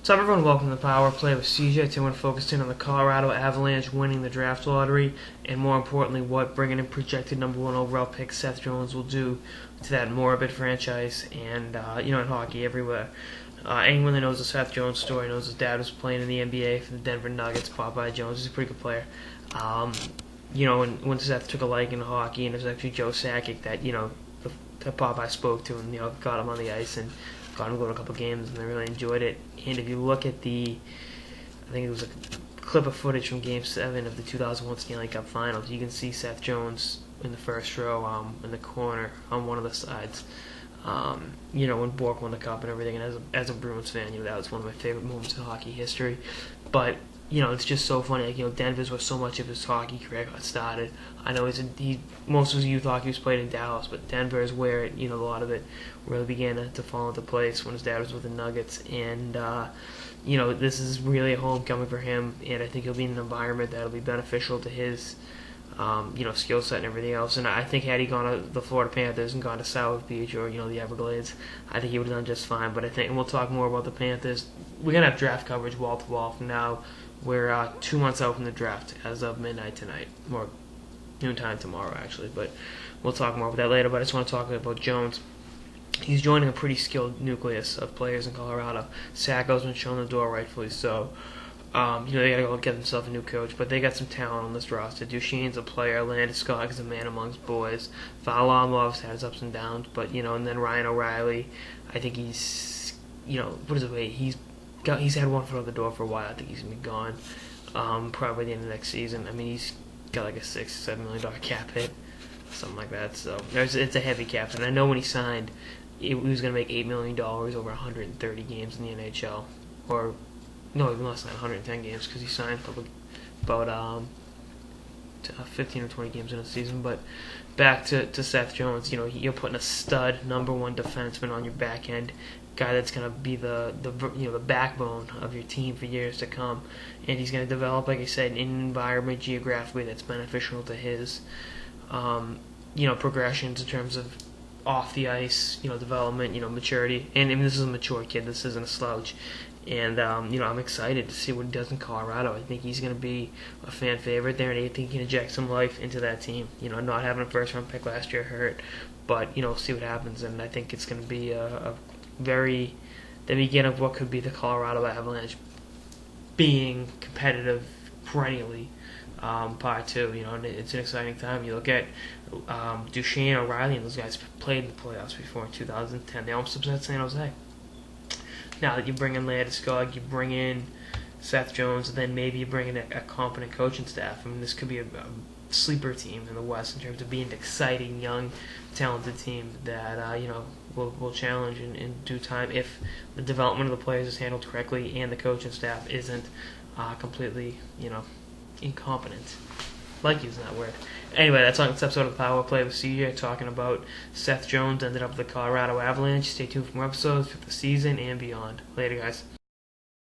What's up, everyone? Welcome to the Power Play with CJ. Today we're focusing on the Colorado Avalanche winning the draft lottery, and more importantly, what bringing in projected number one overall pick Seth Jones will do to that morbid franchise and in hockey everywhere. Anyone that knows the Seth Jones story knows his dad was playing in the NBA for the Denver Nuggets. Popeye Jones is a pretty good player. When Seth took a liking to hockey, and it was actually Joe Sakic that that Popeye spoke to and got him on the ice and got him to go to a couple games, and they really enjoyed it. And if you look at I think it was a clip of footage from Game 7 of the 2001 Stanley Cup Finals, you can see Seth Jones in the first row in the corner on one of the sides. When Bork won the cup and everything, and as a Bruins fan, that was one of my favorite moments in hockey history. But it's just so funny. Denver's where so much of his hockey career got started. I know most of his youth hockey was played in Dallas, but Denver is where a lot of it really began to fall into place when his dad was with the Nuggets. And this is really a homecoming for him, and I think he'll be in an environment that'll be beneficial to his skill set and everything else. And I think had he gone to the Florida Panthers and gone to South Beach or the Everglades, I think he would have done just fine. But and we'll talk more about the Panthers. We're gonna have draft coverage wall to wall from now. We're 2 months out from the draft as of midnight tonight, or noontime tomorrow actually. But we'll talk more about that later. But I just want to talk about Jones. He's joining a pretty skilled nucleus of players in Colorado. Sacco's been shown the door, rightfully so. They gotta go get themselves a new coach, but they got some talent on this roster. Duchesne's a player, Landeskog is a man amongst boys. Varlamov's had his ups and downs, but and then Ryan O'Reilly, I think he's he's had one foot on the door for a while. I think he's gonna be gone probably by the end of next season. I mean, he's got like a $6-7 million cap hit, something like that. So it's a heavy cap, and I know when he signed, he was gonna make $8 million over 130 games in the NHL, or no, even less than 110 games, because he signed about 15 or 20 games in a season. But back to Seth Jones, you're putting a stud number one defenseman on your back end, guy that's going to be the backbone of your team for years to come, and he's going to develop, like I said, in an environment geographically that's beneficial to his progressions in terms of off the ice, development, maturity. And this is a mature kid. This isn't a slouch. And, I'm excited to see what he does in Colorado. I think he's going to be a fan favorite there, and I think he can inject some life into that team. Not having a first-round pick last year hurt, but, see what happens. And I think it's going to be the beginning of what could be the Colorado Avalanche being competitive perennially. Part two, and it's an exciting time. You look at Duchesne, O'Reilly, and those guys played in the playoffs before in 2010. They almost upset San Jose. Now that you bring in Landeskog, you bring in Seth Jones, and then maybe you bring in a competent coaching staff. I mean, this could be a sleeper team in the West in terms of being an exciting, young, talented team that will challenge in due time if the development of the players is handled correctly and the coaching staff isn't completely incompetent. Like using that word. Anyway, that's on this episode of the Power Play with CJ, talking about Seth Jones ended up with the Colorado Avalanche. Stay tuned for more episodes for the season and beyond. Later, guys.